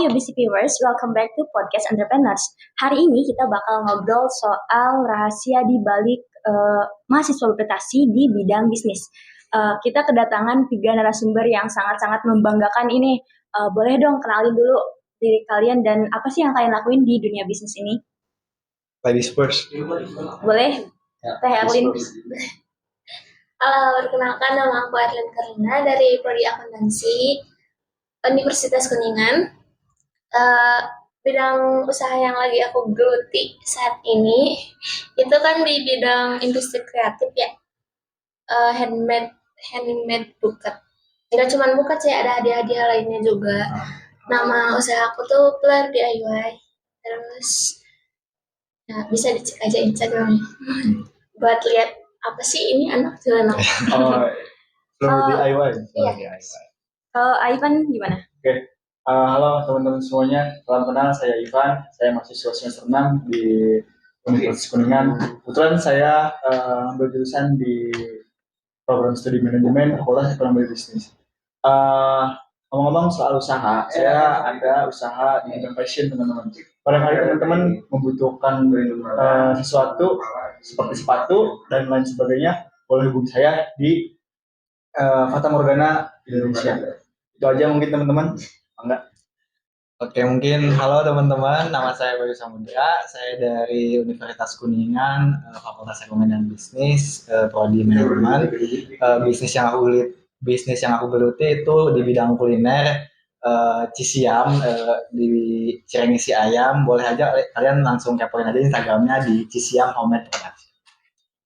Hai UBC Viewers, welcome back to Podcast Entrepreneurs. Hari ini kita bakal ngobrol soal rahasia di balik mahasiswa berprestasi di bidang bisnis. Kita kedatangan 3 narasumber yang sangat-sangat membanggakan ini. Boleh dong kenalin dulu diri kalian dan apa sih yang kalian lakuin di dunia bisnis ini? Ladies first. Boleh? Teh Erlin. Halo, perkenalkan nama aku Erlin Karina dari Prodi Akuntansi Universitas Kuningan. Bidang usaha yang lagi aku geluti saat ini itu kan di bidang industri kreatif ya. Handmade buket. Tidak cuma buket sih, ada hadiah-hadiah lainnya juga. Nama usaha aku tuh Player DIY. Terus bisa dicek aja Instagram buat lihat apa sih ini anak jalan apa. Player DIY. Iya. Ivan gimana? Oke. Halo teman-teman semuanya, salam kenal, saya Ivan, saya mahasiswa semester 6 di Universitas Kuningan. Kebetulan saya ambil jurusan di program studi manajemen Fakultas Ekonomi Bisnis. Ngomong-ngomong soal usaha, saya ada usaha di bidang fashion teman-teman. Barangkali teman-teman membutuhkan sesuatu seperti sepatu dan lain sebagainya, boleh hubungi saya di Fata Morgana Indonesia. Itu aja mungkin teman-teman. Enggak. Oke, mungkin halo teman-teman, nama saya Bayu Samudra, saya dari Universitas Kuningan, Fakultas Ekonomi dan Bisnis, Prodi Manajemen. Bisnis yang aku geluti itu di bidang kuliner, Cisiam, di Cireng isi ayam. Boleh aja kalian langsung kepoin aja Instagramnya di Cisiam Homemade Production.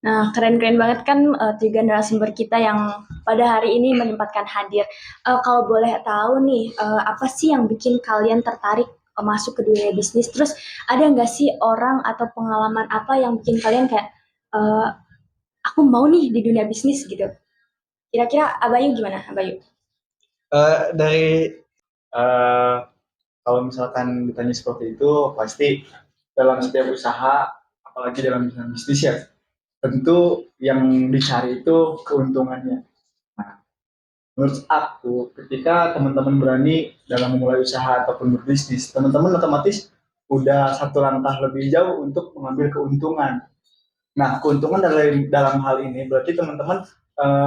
Nah, keren-keren banget kan 3 narasumber kita yang pada hari ini menyempatkan hadir. Kalau boleh tahu nih, apa sih yang bikin kalian tertarik masuk ke dunia bisnis? Terus ada nggak sih orang atau pengalaman apa yang bikin kalian kayak, aku mau nih di dunia bisnis gitu? Kira-kira Abayu gimana, Abayu? Kalau misalkan ditanya seperti itu, pasti dalam setiap usaha, apalagi dalam bisnis ya, tentu yang dicari itu keuntungannya. Nah, menurut aku, ketika teman-teman berani dalam memulai usaha ataupun berbisnis, teman-teman otomatis udah satu langkah lebih jauh untuk mengambil keuntungan. Nah, keuntungan dalam hal ini berarti teman-teman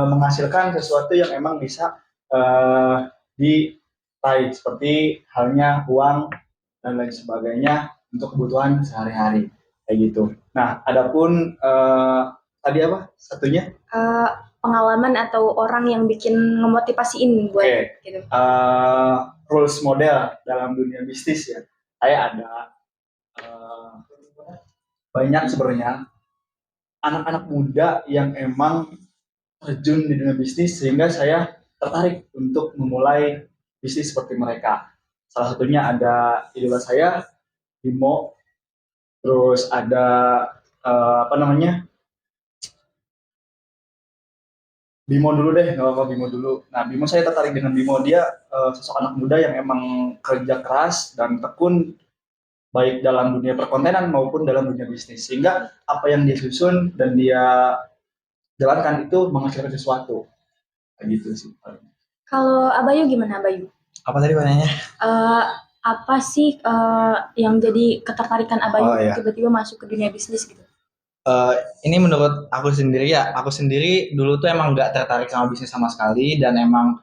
menghasilkan sesuatu yang emang bisa diraih, seperti halnya uang dan lain sebagainya untuk kebutuhan sehari-hari kayak gitu. Nah, adapun tadi apa satunya? Pengalaman atau orang yang bikin ngemotivasiin buat gitu. Rules model dalam dunia bisnis ya. Saya ada banyak sebenarnya anak-anak muda yang emang terjun di dunia bisnis sehingga saya tertarik untuk memulai bisnis seperti mereka. Salah satunya ada idola saya, Bimo. Terus ada Bimo dulu deh, nggak apa-apa Bimo dulu. Nah, Bimo saya tertarik dengan Bimo. Dia sosok anak muda yang emang kerja keras dan tekun, baik dalam dunia perkontenan maupun dalam dunia bisnis. Sehingga apa yang dia susun dan dia jalankan itu menghasilkan sesuatu. Kayak gitu sih. Kalau Abayu gimana, Abayu? Apa tadi pertanyaannya? Apa sih yang jadi ketertarikan Abayu tiba-tiba masuk ke dunia bisnis gitu? Ini menurut aku sendiri dulu tuh emang nggak tertarik sama bisnis sama sekali dan emang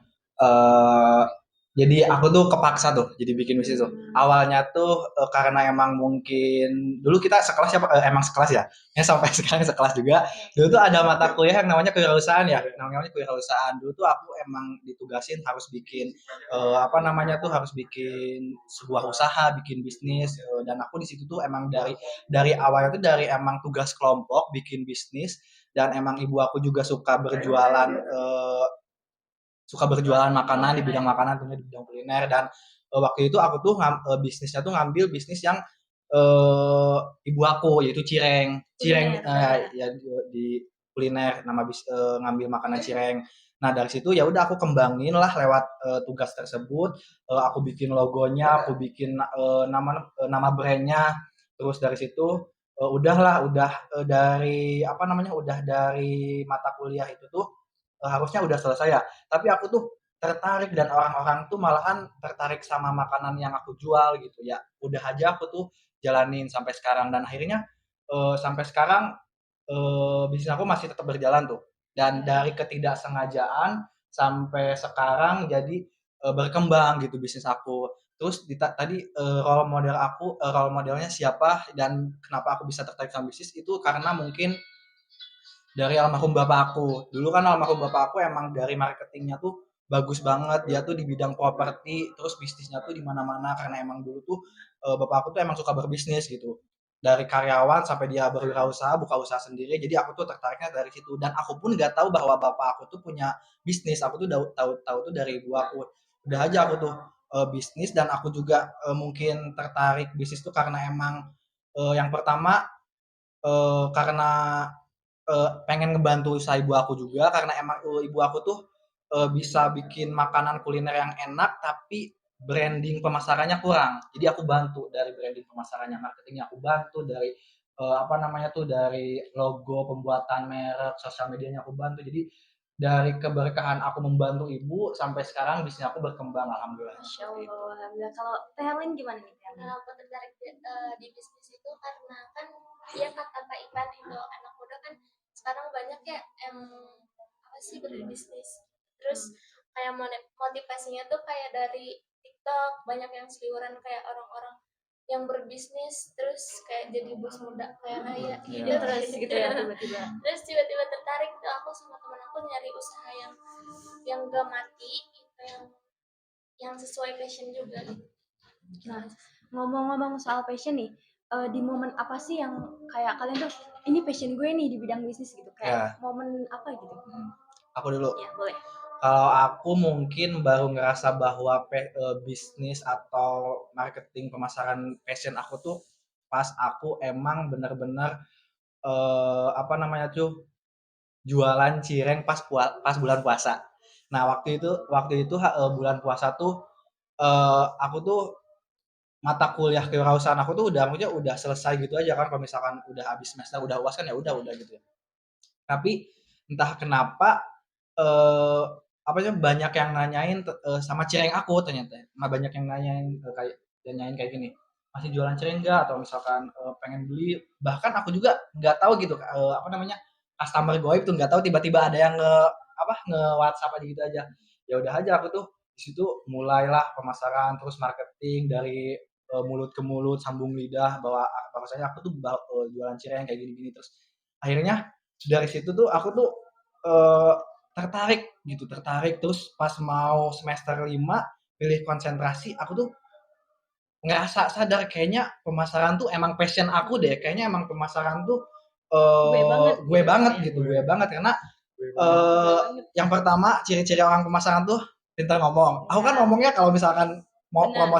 jadi aku tuh kepaksa tuh jadi bikin bisnis tuh. Awalnya tuh karena emang mungkin dulu kita sekelas emang sekelas ya. Sampai sekarang sekelas juga. Dulu tuh ada mata kuliah yang namanya kewirausahaan ya. Namanya kewirausahaan. Dulu tuh aku emang ditugasin harus bikin harus bikin sebuah usaha, bikin bisnis dan aku di situ tuh emang dari awalnya tuh dari emang tugas kelompok bikin bisnis dan emang ibu aku juga suka berjualan makanan di bidang makanan, tentunya di bidang kuliner dan waktu itu aku tuh bisnisnya tuh ngambil bisnis yang ibu aku yaitu cireng ya di kuliner ngambil makanan cireng. Nah dari situ ya udah aku kembangin lah lewat tugas tersebut. Aku bikin logonya, aku bikin nama brandnya. Terus dari situ dari mata kuliah itu tuh harusnya udah selesai ya. Tapi aku tuh tertarik dan orang-orang tuh malahan tertarik sama makanan yang aku jual gitu ya. Udah aja aku tuh jalanin sampai sekarang dan akhirnya sampai sekarang bisnis aku masih tetap berjalan tuh. Dan dari ketidaksengajaan sampai sekarang jadi berkembang gitu bisnis aku. Terus tadi role modelnya siapa dan kenapa aku bisa tertarik sama bisnis itu karena mungkin dari almarhum bapak aku. Dulu kan almarhum bapak aku emang dari marketingnya tuh bagus banget. Dia tuh di bidang properti, terus bisnisnya tuh di mana-mana karena emang dulu tuh bapak aku tuh emang suka berbisnis gitu. Dari karyawan sampai dia berwirausaha, buka usaha sendiri. Jadi aku tuh tertariknya dari situ. Dan aku pun nggak tahu bahwa bapak aku tuh punya bisnis. Aku tuh tahu tuh dari ibu aku. Udah aja aku tuh bisnis dan aku juga mungkin tertarik bisnis tuh karena emang yang pertama karena pengen ngebantu usaha ibu aku juga karena emang ibu aku tuh bisa bikin makanan kuliner yang enak tapi branding pemasarannya kurang. Jadi aku bantu dari branding pemasarannya, marketingnya aku bantu dari apa namanya tuh dari logo pembuatan merek, sosial medianya aku bantu. Jadi dari keberkahan aku membantu ibu sampai sekarang bisnis aku berkembang alhamdulillah. Masya Allah, alhamdulillah. Kalau Teh Helin gimana nih Teh Helin? Nah, aku tertarik di bisnis itu karena kan dia kata Pak Ivan itu anak muda kan sekarang banyak ya yang apa sih berbisnis. Terus kayak motivasinya tuh kayak dari TikTok banyak yang seliweran kayak orang-orang yang berbisnis terus kayak jadi bos muda kayak raya gitu Ide terus gitu ya tiba-tiba. terus tiba-tiba tertarik tuh aku sama temen aku nyari usaha yang gak mati gitu, yang sesuai passion juga gitu. Nah, ngomong-ngomong soal passion nih, di momen apa sih yang kayak kalian tuh ini passion gue nih di bidang bisnis gitu? Ya, Kayak momen apa gitu? aku dulu. Ya, boleh. Kalau aku mungkin baru ngerasa bahwa bisnis atau marketing pemasaran passion aku tuh pas aku emang bener-bener apa namanya tuh jualan cireng pas bulan puasa. Nah waktu itu bulan puasa tuh aku tuh mata kuliah kewirausahaan aku tuh maksudnya udah selesai gitu aja kan kalau misalkan udah habis semester udah UAS kan ya udah gitu ya. Tapi entah kenapa eh apa sih banyak yang nanyain sama cireng aku ternyata. Nah, banyak yang nanyain kayak nanyain kayak gini. Masih jualan cireng enggak atau misalkan pengen beli. Bahkan aku juga nggak tahu gitu apa namanya? Customer goib tuh nggak tahu tiba-tiba ada yang nge WhatsApp aja gitu aja. Ya udah aja aku tuh di situ mulailah pemasaran terus marketing dari mulut ke mulut sambung lidah bahwasanya aku tuh jualan cireng kayak gini-gini terus akhirnya dari situ tuh aku tuh eh, tertarik terus pas mau semester 5 pilih konsentrasi aku tuh ngerasa sadar kayaknya pemasaran tuh emang passion aku deh kayaknya emang pemasaran tuh gue Gitu banget ya. gitu gue banget karena yang pertama ciri-ciri orang pemasaran tuh pintar ngomong aku kan ngomongnya kalau misalkan mau Benar,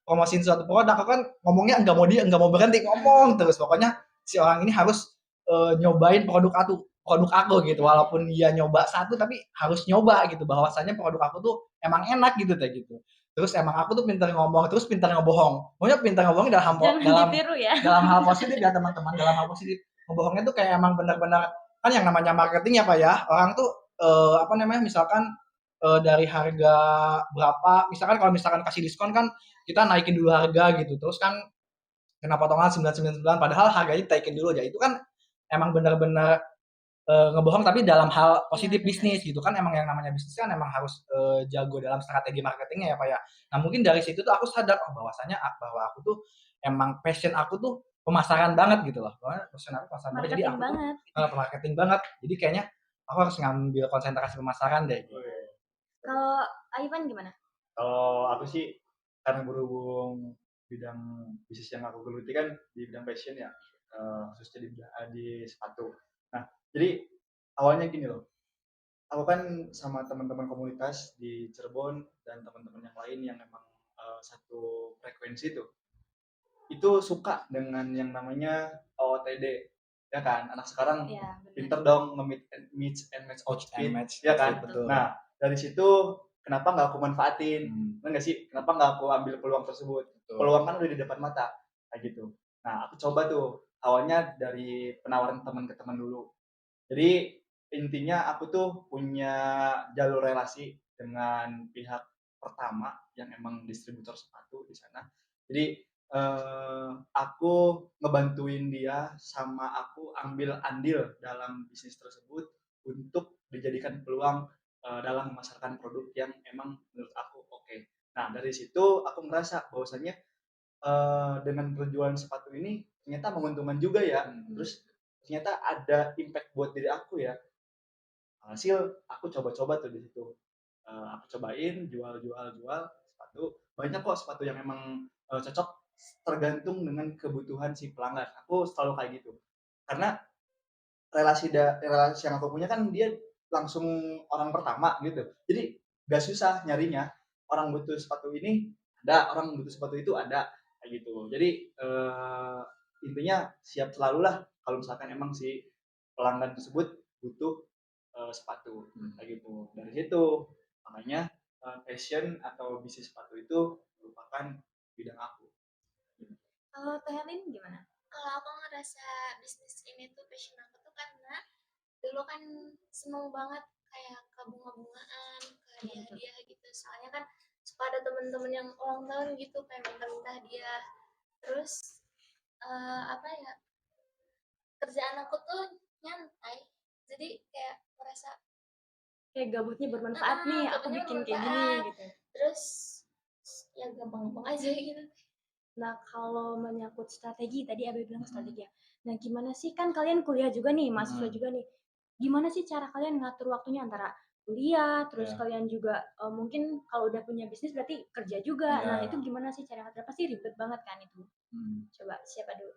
promosiin suatu produk aku kan ngomongnya nggak mau berhenti ngomong terus pokoknya si orang ini harus nyobain produk aku gitu walaupun dia nyoba satu tapi harus nyoba gitu bahwasanya produk aku tuh emang enak gitu kayak gitu terus emang aku tuh pintar ngomong terus pintar ngebohong pokoknya pintar ngomong Jangan dalam ditiru ya. dalam hal positif ya teman-teman dalam hal positif ngebohongnya tuh kayak emang benar-benar kan yang namanya marketing ya pak ya orang tuh apa namanya misalkan dari harga berapa misalkan kalau misalkan kasih diskon kan kita naikin dulu harga gitu terus kan kena potongan 999 padahal harganya ditaikin dulu aja itu kan emang benar-benar ngebohong tapi dalam hal positif bisnis gitu kan emang yang namanya bisnis kan emang harus jago dalam strategi marketingnya ya pak ya nah mungkin dari situ tuh aku sadar bahwasanya bahwa aku tuh emang passion aku tuh pemasaran banget gitu loh passion aku pemasaran banget jadi Marketing aku tuh banget. marketing banget jadi kayaknya aku harus ngambil konsentrasi pemasaran deh gitu. Kalau Ivan gimana? Kalau aku sih karena berhubung bidang bisnis yang aku geluti kan di bidang fashion ya, khususnya di sepatu. Nah, jadi awalnya gini loh, aku kan sama teman-teman komunitas di Cirebon dan teman-teman yang lain yang memang satu frekuensi tuh, itu suka dengan yang namanya OOTD, ya kan? Anak sekarang Ya, pinter dong mix and match outfit, ya kan? betul. Nah, dari situ kenapa nggak aku manfaatin? Nggak sih? Kenapa nggak aku ambil peluang tersebut? Betul. Peluang kan udah di depan mata, kayak gitu. Nah, aku coba tuh. Awalnya dari penawaran teman ke teman dulu. Jadi intinya aku tuh punya jalur relasi dengan pihak pertama yang emang distributor sepatu di sana. Jadi aku ngebantuin dia sama aku ambil andil dalam bisnis tersebut untuk dijadikan peluang dalam memasarkan produk yang emang menurut aku oke. Nah dari situ aku merasa bahwasannya dengan penjualan sepatu ini ternyata menguntungkan juga ya. Terus ternyata ada impact buat diri aku ya. Hasil aku coba-coba tuh di situ. Aku cobain jual sepatu. Banyak kok sepatu yang emang cocok tergantung dengan kebutuhan si pelanggan. Aku selalu kayak gitu. Karena relasi yang aku punya kan dia langsung orang pertama gitu. Jadi gak susah nyarinya. Orang butuh sepatu ini ada, orang butuh sepatu itu ada kayak gitu. Jadi intinya siap selalu lah kalau misalkan emang si pelanggan tersebut butuh sepatu kayak gitu. Dari situ makanya fashion atau bisnis sepatu itu merupakan bidang aku. Kalau Teh Helin gimana? Kalau aku ngerasa bisnis ini tuh passion aku tuh karena dulu kan seneng banget kayak ke bunga-bungaan, ke hadiah-hadiah gitu. Soalnya kan suka ada temen-temen yang ulang tahun gitu kayak minta-minta hadiah. Terus apa ya, kerjaan aku tuh nyantai. Jadi kayak merasa Kayak gabutnya bermanfaat nih, aku gabutnya bikin kayak gini bermanfaat. gitu. Terus ya gampang-gampang aja gitu. Nah, kalau menyangkut strategi, tadi Abe bilang strategi ya. Nah, gimana sih, kan kalian kuliah juga nih, mahasiswa juga nih. Gimana sih cara kalian ngatur waktunya antara kuliah, terus Ya. kalian juga mungkin kalau udah punya bisnis berarti kerja juga. Ya. Nah, itu gimana sih cara ngatur? Pasti ribet banget kan itu. Coba siapa dulu?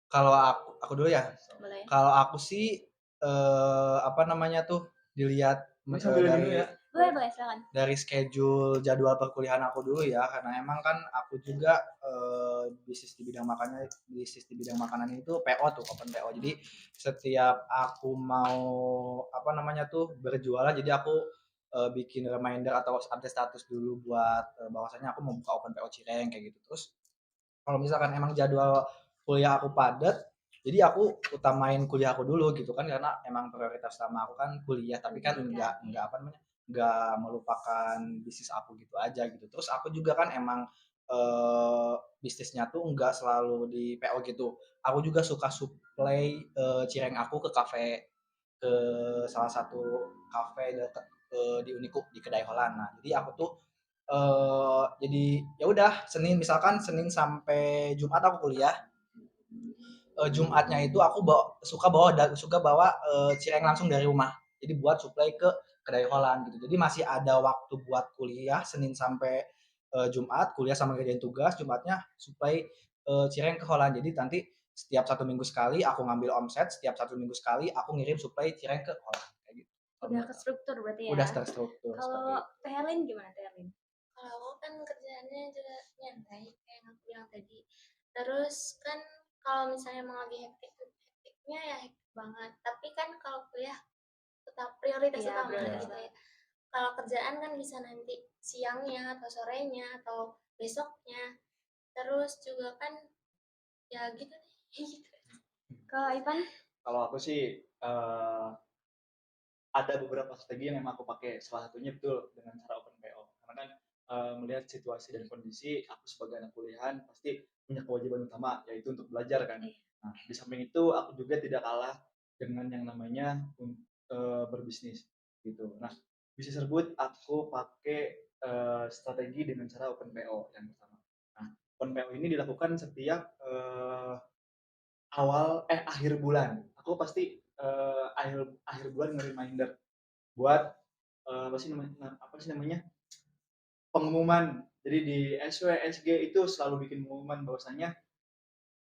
Kalau aku dulu ya. Boleh. Kalau aku sih apa namanya tuh dilihat Ini sambil dari dulu ya. Boleh, silakan. dari schedule jadwal perkuliahan aku dulu ya, karena emang kan aku juga bisnis di bidang makanan itu PO tuh, open PO. Jadi setiap aku mau apa namanya tuh berjualan, jadi aku bikin reminder atau update status dulu buat bahwasanya aku mau buka open PO Cireng kayak gitu. Terus kalau misalkan emang jadwal kuliah aku padat, jadi aku utamain kuliah aku dulu gitu kan, karena emang prioritas utama aku kan kuliah, tapi kan enggak apa namanya, enggak melupakan bisnis aku gitu aja gitu. Terus aku juga kan emang bisnisnya tuh enggak selalu di PO gitu. Aku juga suka supply cireng aku ke kafe, ke salah satu kafe deket di Uniku di Kedai Holland. Nah, jadi aku tuh jadi ya udah misalkan Senin sampai Jumat aku kuliah, Jumatnya itu aku suka bawa cireng langsung dari rumah, jadi buat supply ke kedai Holland gitu. Jadi masih ada waktu buat kuliah Senin sampai Jumat, kuliah sama kerjain tugas, Jumatnya supply cireng ke Holland. Jadi nanti setiap 1 minggu sekali aku ngambil omset, setiap 1 minggu sekali aku ngirim supply cireng ke Holland kayak gitu. Udah kestruktur berarti ya. Udah terstruktur. Kalau Teh Helin gimana Teh Helin? Kalau aku kan kerjaannya juga nyantai kayak yang aku bilang tadi. Terus kan kalau misalnya emang lagi hektiknya ya hektik banget. Tapi kan kalau kuliah tetap prioritas Iya, utama prioritas gitu ya. Kalau kerjaan kan bisa nanti siangnya atau sorenya atau besoknya. Terus juga kan ya gitu deh. Gitu. Kalau Ivan? Kalau aku sih ada beberapa strategi yang memang aku pakai. Salah satunya betul dengan cara open PO. Karena kan melihat situasi dan kondisi, aku sebagai anak kuliahan pasti punya kewajiban utama, yaitu untuk belajar kan. Nah, di samping itu aku juga tidak kalah dengan yang namanya berbisnis gitu. Nah, bisnis tersebut aku pakai strategi dengan cara open PO yang pertama. Nah, open PO ini dilakukan setiap akhir bulan. Aku pasti akhir bulan nge-reminder buat apa sih namanya pengumuman. Jadi di SW SG itu selalu bikin pengumuman bahwasanya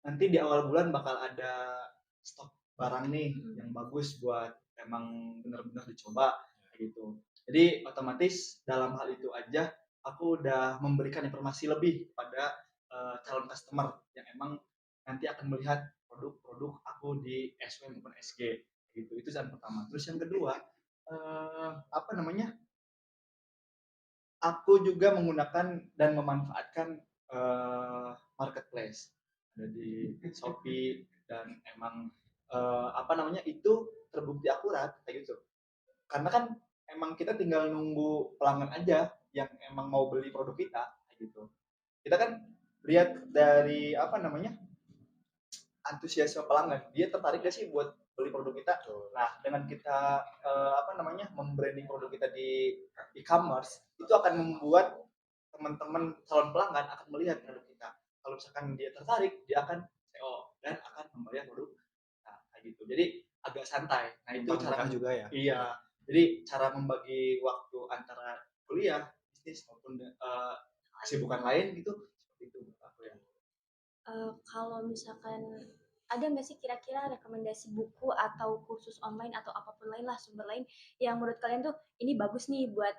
nanti di awal bulan bakal ada stok barang nih yang bagus buat emang benar-benar dicoba gitu. Jadi otomatis dalam hal itu aja aku udah memberikan informasi lebih pada calon customer yang emang nanti akan melihat produk-produk aku di SW maupun SG gitu. Itu yang pertama. Terus yang kedua apa namanya? Aku juga menggunakan dan memanfaatkan marketplace ada di Shopee dan emang apa namanya itu terbukti akurat kayak gitu. Karena kan emang kita tinggal nunggu pelanggan aja yang emang mau beli produk kita kayak gitu. Kita kan lihat dari apa namanya, antusiasme pelanggan, dia tertarik gak sih buat beli produk kita. Nah, dengan kita apa namanya, membranding produk kita di e-commerce, itu akan membuat teman-teman calon pelanggan akan melihat produk kita. Kalau misalkan dia tertarik, dia akan CO dan akan membayar produk. Nah, kayak gitu. Jadi agak santai. Nah, itu Gampang cara murah juga ya. iya. Jadi cara membagi waktu antara kuliah, bisnis maupun kesibukan lain gitu, seperti itu menurut aku ya. Kalau misalkan ada nggak sih kira-kira rekomendasi buku atau kursus online atau apapun lain lah sumber lain yang menurut kalian tuh ini bagus nih buat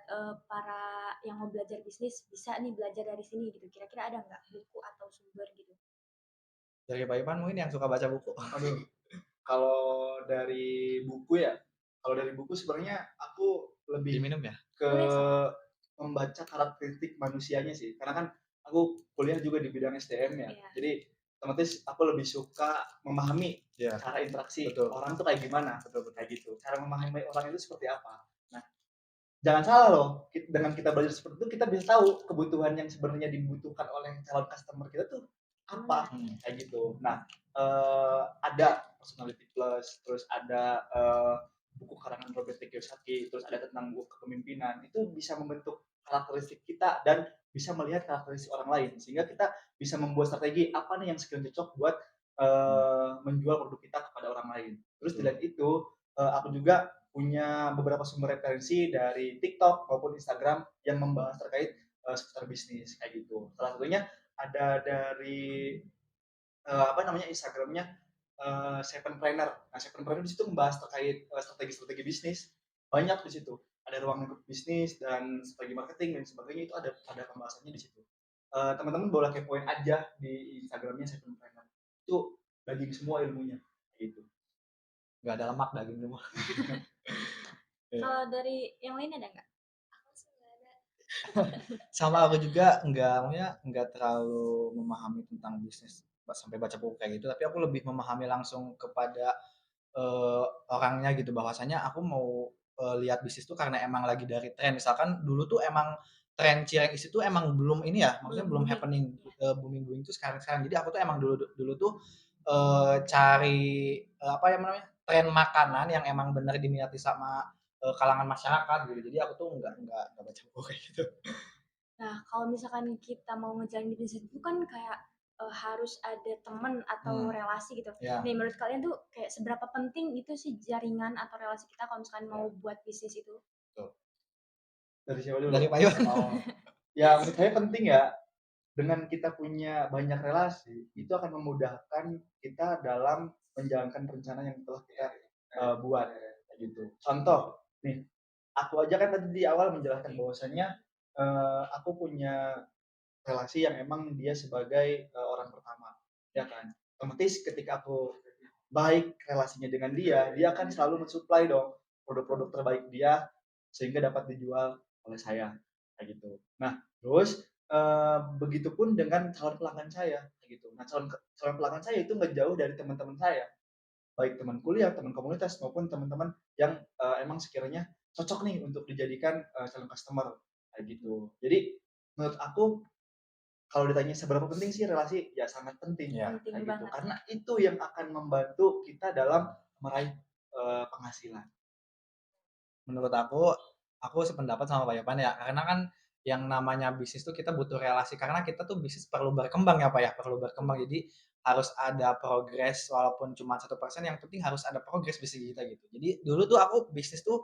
para yang mau belajar bisnis bisa nih belajar dari sini gitu. Kira-kira ada nggak buku atau sumber gitu? Dari Pak Ivan mungkin yang suka baca buku. Aduh, kalau dari buku ya, kalau dari buku sebenarnya aku lebih Diminum ya. ke Boleh sih. membaca karakteristik manusianya sih, karena kan aku kuliah juga di bidang SDM ya, Iya. jadi otomatis aku lebih suka memahami Iya. cara interaksi Betul. orang tuh kayak gimana, betul kayak gitu. Cara memahami orang itu seperti apa. Nah, jangan salah loh, dengan kita belajar seperti itu kita bisa tahu kebutuhan yang sebenarnya dibutuhkan oleh calon customer kita tuh apa, kayak gitu. Nah, ada personality plus, terus ada buku karangan Robert T. Kiyosaki, terus ada tentang buku kepemimpinan. Itu bisa membentuk karakteristik kita dan bisa melihat karakteristik orang lain, sehingga kita bisa membuat strategi apa nih yang sekiranya cocok buat menjual produk kita kepada orang lain. Terus di lain itu aku juga punya beberapa sumber referensi dari TikTok maupun Instagram yang membahas terkait seputar bisnis kayak gitu. Salah satunya ada dari apa namanya, Instagramnya Seven Planner. Nah, Seven Planner di situ membahas terkait strategi-strategi bisnis. Banyak di situ. Ada ruang lingkup bisnis dan strategi marketing dan sebagainya, itu ada pembahasannya di situ. Teman-teman boleh kepoin aja di Instagramnya Seven Planner. Itu daging semua ilmunya gitu. Nggak ada lemak daging semua. Kalau dari yang lain ada nggak? Aku sih nggak ada. Sama aku juga nggak terlalu memahami tentang bisnis sampai baca buku kayak gitu, tapi aku lebih memahami langsung kepada orangnya gitu, bahwasanya aku mau lihat bisnis tuh karena emang lagi dari tren. Misalkan dulu tuh emang tren cireng isi tuh emang belum ini ya, maksudnya belum Booming. happening booming tuh sekarang. Jadi aku tuh emang dulu tuh cari apa ya namanya, tren makanan yang emang bener diminati sama kalangan masyarakat gitu. Jadi aku tuh nggak baca buku kayak gitu. Nah, kalau misalkan kita mau ngejalanin bisnis itu kan kayak harus ada teman atau relasi gitu. Ya. Nih, menurut kalian tuh kayak seberapa penting itu sih jaringan atau relasi kita kalau misalkan mau buat bisnis itu? Dari siapa dulu? Dari Pak Iwan. Oh. Ya, menurut saya penting ya. Dengan kita punya banyak relasi, itu akan memudahkan kita dalam menjalankan rencana yang telah kita buat gitu. Contoh, nih, aku aja kan tadi di awal menjelaskan bahwasanya aku punya relasi yang emang dia sebagai orang pertama, ya kan. Otomatis ketika aku baik relasinya dengan dia, dia akan selalu mensuplai dong produk-produk terbaik dia sehingga dapat dijual oleh saya kayak gitu. Nah, terus begitupun dengan calon pelanggan saya kayak gitu. Nah, calon pelanggan saya itu nggak jauh dari teman-teman saya, baik teman kuliah, teman komunitas maupun teman-teman yang emang sekiranya cocok nih untuk dijadikan calon customer kayak gitu. Jadi menurut aku kalau ditanya seberapa penting sih relasi, ya sangat penting Ya. Penting kayak gitu. banget. Karena itu yang akan membantu kita dalam meraih penghasilan. Menurut aku sependapat sama Pak Yapan ya, karena kan yang namanya bisnis tuh kita butuh relasi, karena kita tuh bisnis perlu berkembang ya Pak ya, perlu berkembang. Jadi harus ada progres walaupun cuma 1%, yang penting harus ada progres bisnis kita gitu. Jadi dulu tuh aku bisnis tuh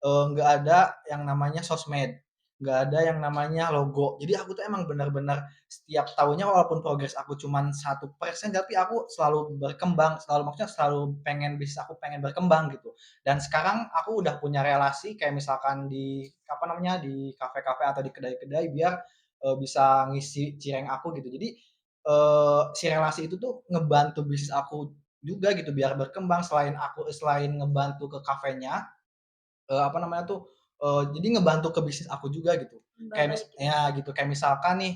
nggak ada yang namanya sosmed, nggak ada yang namanya logo. Jadi aku tuh emang benar-benar setiap tahunnya walaupun progres aku cuma 1%, tapi aku selalu berkembang, maksudnya selalu pengen bisnis aku pengen berkembang gitu. Dan sekarang aku udah punya relasi kayak misalkan di apa namanya, di kafe-kafe atau di kedai-kedai biar bisa ngisi cireng aku gitu. Jadi si relasi itu tuh ngebantu bisnis aku juga gitu biar berkembang, selain ngebantu ke kafenya, apa namanya tuh, jadi ngebantu ke bisnis aku juga gitu. Kayak ya gitu, kayak misalkan nih,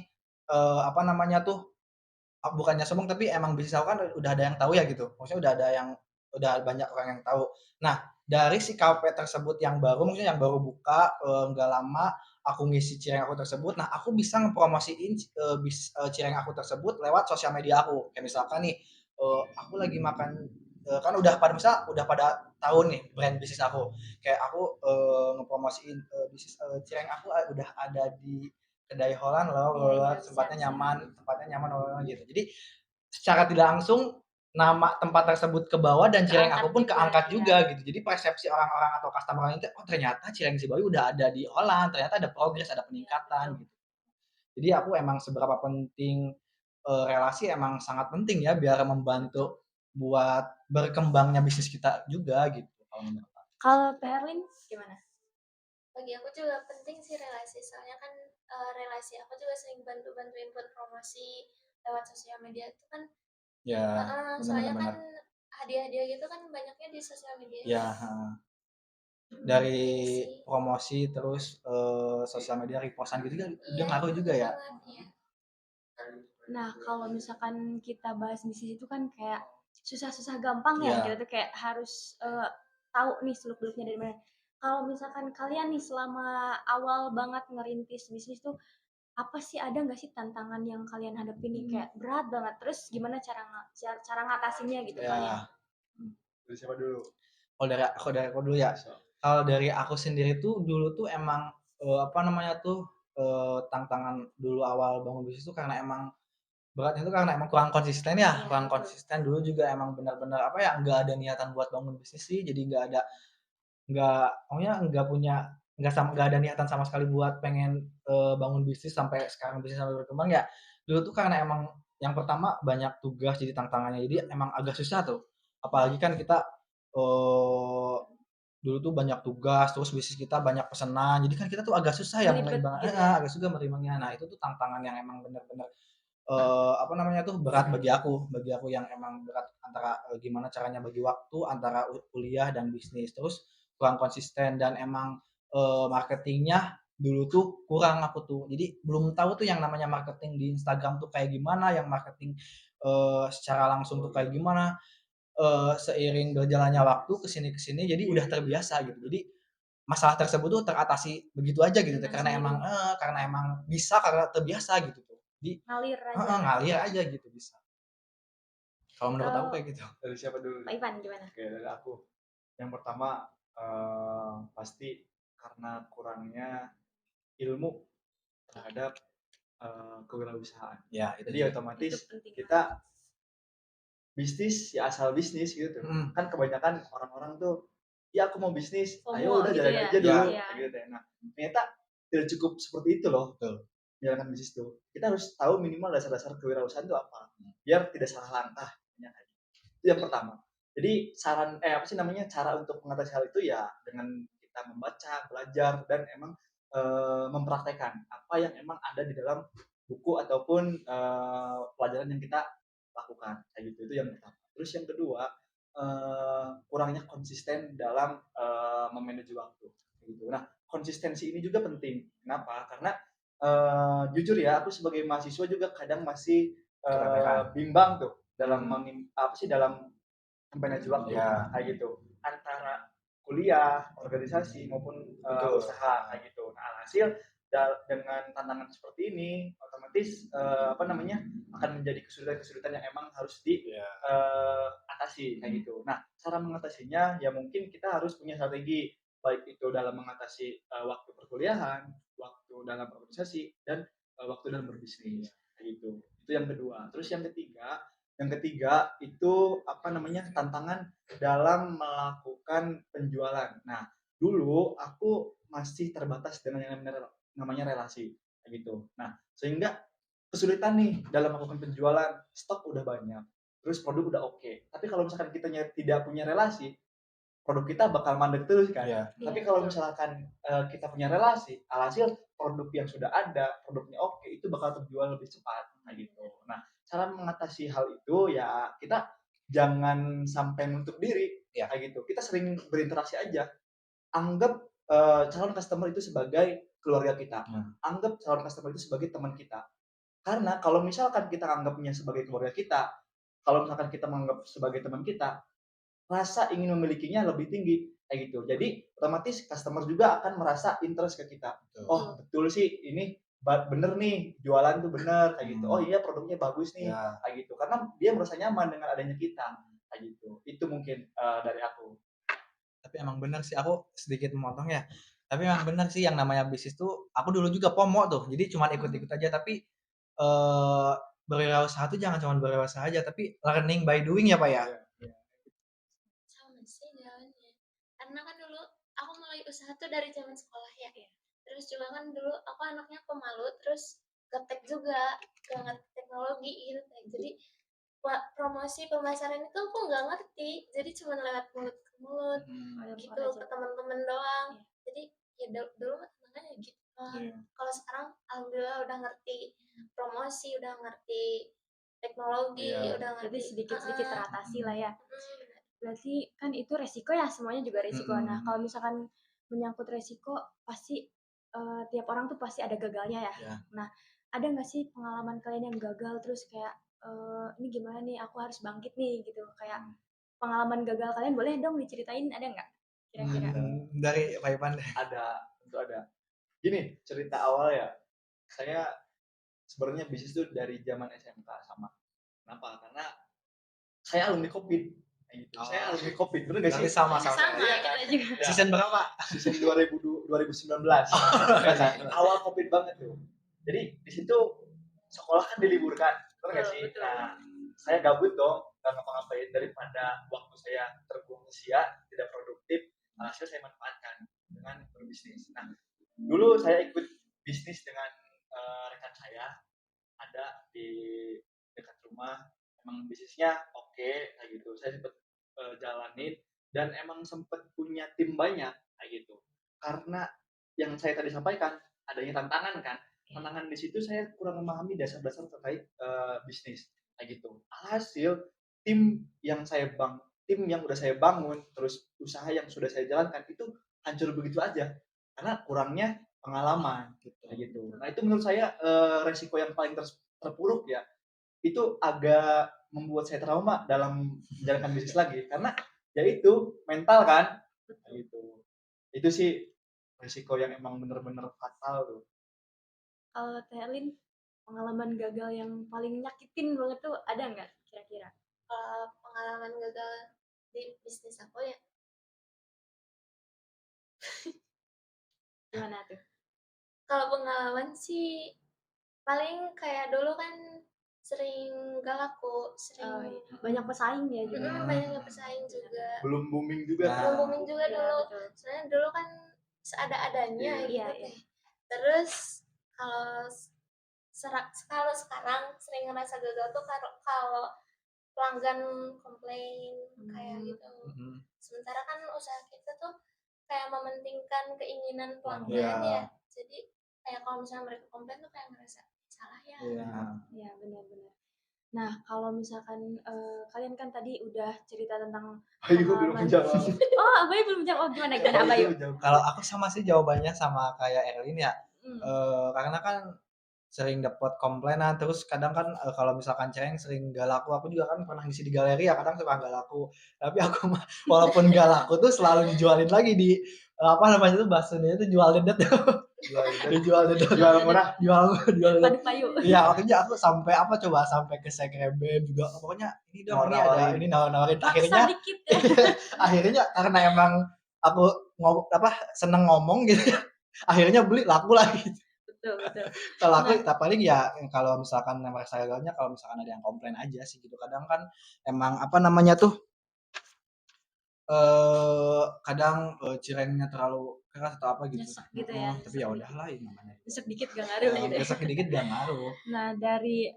apa namanya tuh, bukannya sombong tapi emang bisnis aku kan udah ada yang tahu ya gitu, maksudnya udah ada yang udah banyak orang yang tahu. Nah, dari si kafe tersebut yang baru, mungkin yang baru buka nggak lama, aku ngisi cireng aku tersebut. Nah, aku bisa ngepromosiin cireng aku tersebut lewat sosial media aku. Kayak misalkan nih, aku lagi makan, kan udah pada tahu nih brand bisnis aku. Kayak aku ngepromosiin bisnis cireng aku udah ada di kedai Holland loh, Iya, iya, tempatnya bisa. nyaman gitu. Jadi secara tidak langsung nama tempat tersebut ke bawah dan cireng Keangkat aku pun juga, keangkat ya. juga gitu. Jadi persepsi orang-orang atau customer itu, oh ternyata cireng si Bayu udah ada di Holland, ternyata ada progres, ada peningkatan gitu. Jadi aku emang seberapa penting relasi emang sangat penting ya biar membantu buat berkembangnya bisnis kita juga gitu kalau menurut aku. Kalau Teh Herlin gimana? Bagi aku juga penting sih relasi, soalnya kan relasi aku juga sering bantu-bantuin buat promosi lewat sosial media itu kan. Ya, Soalnya kan benar-benar. hadiah-hadiah gitu kan banyaknya di sosial media. Ya, dari Gitu sih. promosi terus sosial media repostan gitu kan Iya, dia ngaruh juga ya. banget ya. Nah, kalau misalkan kita bahas bisnis itu kan kayak susah-susah gampang ya, Iya. kita tuh kayak harus tahu nih seluk-beluknya dari mana. Kalau misalkan kalian nih selama awal banget ngerintis bisnis tuh apa sih, ada nggak sih tantangan yang kalian hadapi nih kayak berat banget? Terus gimana cara ngatasinnya gitu kalian? Ya, Dari siapa dulu? kalau dari aku dulu ya. Kalau dari aku sendiri tuh dulu tuh emang apa namanya tuh tantangan dulu awal bangun bisnis tuh karena emang beratnya itu karena emang kurang konsisten ya, Iya, kurang betul. konsisten dulu juga emang benar-benar apa ya nggak ada niatan buat bangun bisnis sih, jadi nggak pokoknya nggak ada niatan sama sekali buat pengen bangun bisnis sampai sekarang bisnis sampai berkembang ya. Dulu tuh karena emang yang pertama banyak tugas jadi tantangannya jadi emang agak susah tuh. Apalagi kan kita dulu tuh banyak tugas terus bisnis kita banyak pesanan jadi kan kita tuh agak susah ya Belibet mengimbang gitu ya. agak susah menerimanya. Nah itu tuh tantangan yang emang benar-benar apa namanya tuh berat bagi aku yang emang berat antara gimana caranya bagi waktu antara kuliah dan bisnis terus kurang konsisten dan emang marketingnya dulu tuh kurang aku tuh jadi belum tahu tuh yang namanya marketing di Instagram tuh kayak gimana yang marketing secara langsung tuh kayak gimana seiring berjalannya waktu kesini jadi udah terbiasa gitu jadi masalah tersebut tuh teratasi begitu aja gitu Dengan karena emang sendiri. karena emang bisa karena terbiasa gitu tuh di Ngalir aja heeh, berarti ngalir ya. aja gitu bisa. Kalau menurut aku Kalau kayak gitu. Dari siapa dulu? Pak Ivan gimana? Oke, dari aku. Yang pertama pasti karena kurangnya ilmu terhadap kewirausahaan. Ya, itu Jadi juga. Itu otomatis penting kita banget. bisnis ya asal bisnis gitu. Mhm. Kan kebanyakan orang-orang tuh, ya aku mau bisnis, ayo FOMO udah gitu jalan ya. aja dulu, Iya. kayak gitu ya. Nah, ternyata tidak cukup seperti itu loh Betul. menjalankan bisnis itu. Kita harus tahu minimal dasar-dasar kewirausahaan itu apa, biar tidak salah langkah. Itu yang pertama. Jadi saran apa sih namanya cara untuk mengatasi hal itu ya dengan kita membaca, belajar dan emang mempraktekkan apa yang emang ada di dalam buku ataupun pelajaran yang kita lakukan kayak gitu itu yang pertama. Terus yang kedua kurangnya konsisten dalam memanage waktu kayak gitu. Nah konsistensi ini juga penting. Kenapa? Karena jujur ya aku sebagai mahasiswa juga kadang masih Keteteran. bimbang tuh dalam apa sih dalam manage waktu Iya. kayak gitu antara kuliah, organisasi maupun Betul. usaha kayak gitu. Nah, alhasil dengan tantangan seperti ini otomatis apa namanya akan menjadi kesulitan-kesulitan yang emang harus Iya. atasi kayak gitu. Nah, cara mengatasinya ya mungkin kita harus punya strategi baik itu dalam mengatasi waktu perkuliahan, waktu dalam organisasi dan waktu dalam berbisnis kayak gitu. Itu yang kedua. Terus yang ketiga itu apa namanya tantangan dalam melakukan penjualan. Nah, dulu aku masih terbatas dengan yang namanya relasi kayak gitu. Nah, sehingga kesulitan nih dalam melakukan penjualan, stok udah banyak, terus produk udah oke. Tapi kalau misalkan kita tidak punya relasi, produk kita bakal mandek terus kan. Iya. Tapi Iya, kalau betul. misalkan kita punya relasi, alhasil produk yang sudah ada, produknya oke, itu bakal terjual lebih cepat kayak gitu. Nah, cara mengatasi hal itu ya kita jangan sampai menutup diri Iya. kayak gitu. Kita sering berinteraksi aja. Anggap calon customer itu sebagai keluarga kita. Anggap calon customer itu sebagai teman kita. Karena kalau misalkan kita anggapnya sebagai keluarga kita, kalau misalkan kita menganggap sebagai teman kita, rasa ingin memilikinya lebih tinggi kayak gitu. Jadi otomatis customer juga akan merasa interest ke kita. Oh betul sih ini bener nih jualan tuh bener kayak gitu. Oh iya produknya bagus nih Ya. kayak gitu. Karena dia merasa nyaman dengan adanya kita kayak gitu. Itu mungkin dari aku. Tapi emang bener sih, aku sedikit memotong ya, tapi emang bener sih yang namanya bisnis tuh, aku dulu juga FOMO tuh, jadi cuma ikut-ikut aja, tapi eh berwirausaha tuh jangan cuma berwirausaha aja, tapi learning by doing ya Pak ya. Iya. Sama sih jalannya. Karena kan dulu aku mulai usaha tuh dari zaman sekolah ya. Terus juga kan dulu aku anaknya pemalu, terus gaptek juga, gak ngerti teknologi gitu. Jadi promosi pemasaran itu aku nggak ngerti, jadi cuma lewat mulut ke mulut gitu ke teman-teman doang. Jadi ya dulu mah temennya gitu. Kalau sekarang alhamdulillah udah ngerti promosi, udah ngerti teknologi, udah Jadi ngerti sedikit-sedikit teratasi lah ya. Berarti kan itu resiko ya, semuanya juga resiko. Nah, kalau misalkan menyangkut resiko, pasti tiap orang tuh pasti ada gagalnya ya. Ya. Nah, ada nggak sih pengalaman kalian yang gagal terus kayak ini gimana nih, aku harus bangkit nih gitu. Kayak pengalaman gagal kalian boleh dong diceritain, ada nggak? Kira-kira. Dari Pak Ipan. Ada, tentu ada. Gini cerita awal ya. Saya sebenarnya bisnis tuh dari zaman SMK sama. Kenapa? Karena saya alumni Covid. Gitu. Saya alumni Covid, bener gak sih? Tapi sama. Sama Iya kita kan? juga. Ya, Season berapa? season 2019. Awal Covid banget tuh. Jadi di situ sekolah kan diliburkan, bener gak sih? Betul. Nah, saya gabut dong, gak ngapa-ngapain daripada waktu saya terbuang sia, tidak produktif, hasil saya manfaatkan dengan berbisnis. Nah, dulu saya ikut bisnis dengan rekan saya, ada di dekat rumah, emang bisnisnya oke, kayak gitu. Saya sempat jalanin dan emang sempat punya tim banyak kayak gitu. Karena yang saya tadi sampaikan adanya tantangan kan, tantangan di situ saya kurang memahami dasar-dasar terkait bisnis kayak gitu. Alhasil tim yang udah saya bangun, terus usaha yang sudah saya jalankan itu hancur begitu aja karena kurangnya pengalaman kayak gitu. Nah itu menurut saya resiko yang paling terpuruk ya. Itu agak membuat saya trauma dalam menjalankan bisnis lagi karena ya itu mental kan gitu. Itu sih resiko yang emang bener-bener fatal tuh. Kalau Teh Lin, pengalaman gagal yang paling nyakitin banget tuh ada nggak kira-kira? Pengalaman gagal di bisnis aku ya, Gimana tuh? kalau pengalaman sih paling kayak dulu kan sering gak laku, sering Banyak pesaing ya juga. banyak yang bersaing juga, Belum booming juga. belum booming juga Iya, dulu. betul. Soalnya dulu kan seada-adanya gitu Iya, deh. Terus kalau kalau sekarang sering ngerasa gagal tuh kalau pelanggan komplain kayak gitu. Sementara kan usaha kita tuh kayak mementingkan keinginan pelanggan ya. Jadi kayak kalau misalnya mereka komplain tuh kayak ngerasa salah ya. Iya, benar-benar. Nah, kalau misalkan kalian kan tadi udah cerita tentang Ayo belum menjawab. Oh, Abayu belum jawab. Oh, gimana Abayu? Kalau aku sama sih jawabannya sama kayak Erlin ya. Karena kan sering dapat komplainan, terus kadang kan kalau misalkan ceng sering gak laku, aku juga kan pernah ngisi di galeri ya, kadang suka gak laku, tapi aku mah walaupun gak laku tuh selalu dijualin lagi di apa namanya tuh baksonya itu jual dedet dijual dedet, Jual murah. jual dedet. Padu payu. Iya, waktunya aku sampai apa coba sampai ke Sekrebem juga, pokoknya ini dong ini ada ini nawarin akhirnya dikit ya. akhirnya karena emang aku seneng ngomong gitu ya, akhirnya beli laku lagi. Betul. Kalau aku paling ya kalau misalkan merasa gagalnya kalau misalkan ada yang komplain aja sih gitu. Kadang kan emang apa namanya tuh kadang cirengnya terlalu keras atau apa gitu. Nyesek gitu ya. Tapi ya udahlah ini namanya. Nyesek dikit gak ngaruh gitu. Nyesek dikit gak ngaruh. Nah, dari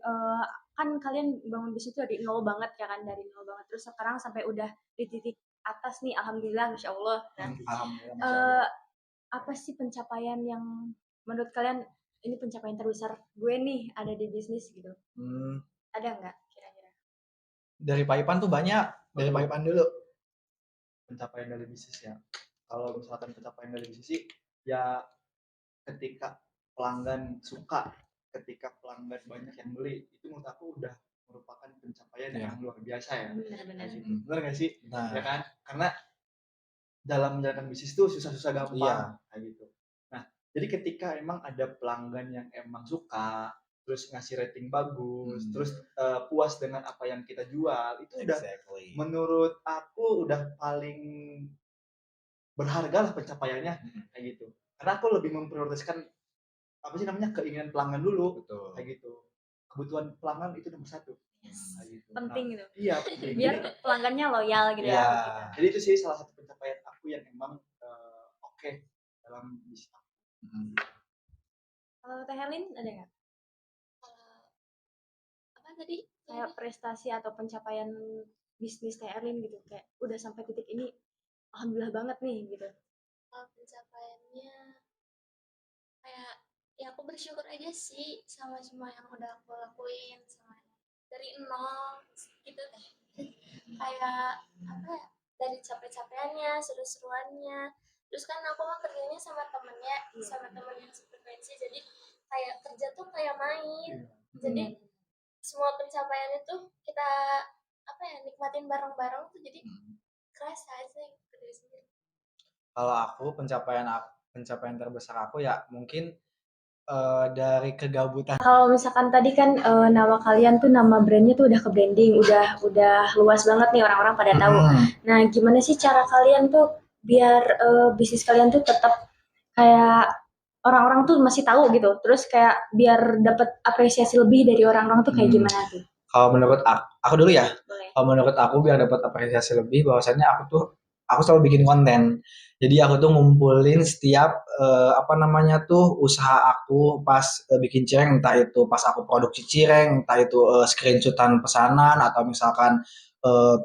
kan kalian bangun bisnis itu dari nol banget ya kan, dari nol banget. Terus sekarang sampai udah di titik atas nih, alhamdulillah, masya Allah. Nah, Alhamdulillah. apa sih pencapaian yang menurut kalian ini pencapaian terbesar gue nih ada di bisnis gitu? Ada nggak kira-kira? Dari Pak Ipan tuh banyak. Dari Pak Ipan dulu. Pencapaian dari bisnis ya. Kalau misalkan pencapaian dari bisnis sih ya ketika pelanggan suka, ketika pelanggan banyak yang beli, itu menurut aku udah merupakan pencapaian Iya. yang luar biasa ya. Benar-benar. Kayak gitu. Benar nggak sih? Ya Nah, kan? Karena dalam menjalankan bisnis itu susah-susah gampang Iya. kayak gitu. Nah, jadi ketika emang ada pelanggan yang emang suka, terus ngasih rating bagus, terus puas dengan apa yang kita jual, itu udah exactly. menurut aku udah paling berharga lah pencapaiannya kayak gitu. Karena aku lebih memprioritaskan apa sih namanya keinginan pelanggan dulu Betul. kayak gitu. Kebutuhan pelanggan itu nomor satu kayak gitu. Penting gitu. Iya penting. Biar Jadi, pelanggannya loyal gitu Iya. ya ke kita. jadi itu sih salah satu pencapaian aku yang emang oke dalam bisnis aku. Kalau Teh Helin ada nggak Apa tadi? kayak prestasi atau pencapaian bisnis Teh Helin gitu, kayak udah sampai titik ini alhamdulillah banget nih gitu. Kalau pencapaiannya kayak ya aku bersyukur aja sih sama semua yang udah aku lakuin sama dari nol gitu deh. Kayak apa ya, dari capek-capekannya, seru-seruannya. Terus kan aku mah kerjanya sama temennya, sama temen yang sefrekuensi, jadi kayak kerja tuh kayak main. Jadi semua pencapaian itu kita apa ya, nikmatin bareng-bareng tuh, jadi kerasa aja gitu dari sendiri. Kalau aku pencapaian terbesar aku ya mungkin dari kegabutan. Kalau misalkan tadi kan nama kalian tuh, nama brandnya tuh udah ke branding, udah luas banget nih, orang-orang pada tahu. Nah, gimana sih cara kalian tuh biar bisnis kalian tuh tetap kayak orang-orang tuh masih tahu gitu, terus kayak biar dapat apresiasi lebih dari orang-orang tuh kayak gimana tuh? Kalau menurut aku dulu ya. Boleh. Kalau menurut aku biar dapat apresiasi lebih, bahwasannya aku selalu bikin konten. Jadi aku tuh ngumpulin setiap apa namanya tuh usaha aku pas bikin cireng, entah itu pas aku produksi cireng, entah itu screenshotan pesanan atau misalkan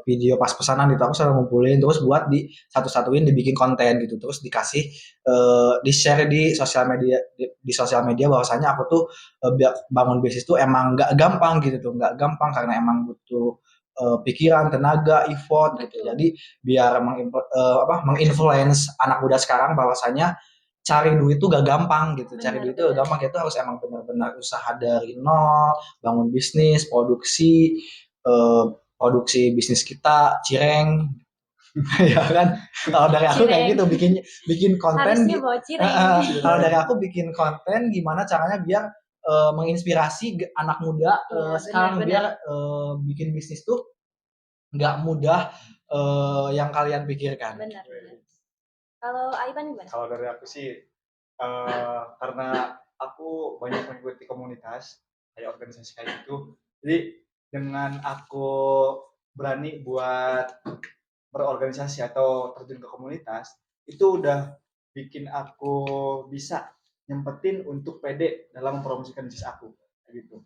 video pas pesanan itu aku selalu ngumpulin terus buat di satu-satuin dibikin konten gitu, terus dikasih di share di sosial media bahwasanya aku tuh bangun bisnis tuh emang nggak gampang gitu tuh, nggak gampang karena emang butuh pikiran, tenaga, effort gitu. Jadi biar menginfluence anak muda sekarang bahwasanya cari duit tuh gak gampang gitu. Cari duit tuh gak gampang, itu harus emang benar-benar usaha dari nol, bangun bisnis, produksi bisnis kita, cireng. Ya kan, kalau dari aku kayak gitu bikin konten. Harusnya bawa cireng. Kalau dari aku bikin konten gimana caranya biar menginspirasi anak muda sekarang, biar bikin bisnis tuh nggak mudah yang kalian pikirkan. Benar. Kalau Aivan gimana? Kalau dari aku sih karena aku banyak mengikuti komunitas kayak organisasi kayak gitu, jadi dengan aku berani buat berorganisasi atau terjun ke komunitas, itu udah bikin aku bisa nyempetin untuk pede dalam mempromosikan bisnis aku kayak gitu.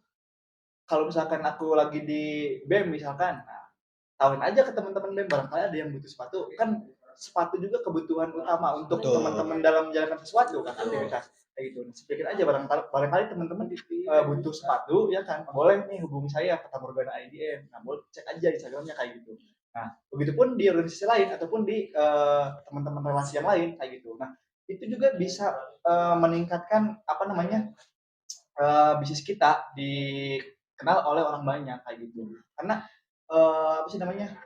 Kalau misalkan aku lagi di BEM misalkan, nah, tahuin aja ke teman-teman BEM, barangkali ada yang butuh sepatu. Kan sepatu juga kebutuhan utama untuk teman-teman dalam menjalankan sesuatu kan, aktivitas kayak gitu. Pikir aja barangkali teman-teman butuh sepatu ya kan, boleh nih hubungi saya Fata Morgana IDM. Nah, boleh cek aja Instagramnya kayak gitu. Nah, begitupun di organisasi lain ataupun di teman-teman relasi yang lain kayak gitu. Nah, itu juga bisa meningkatkan apa namanya bisnis kita dikenal oleh orang banyak kayak gitu. Karena apa sih namanya,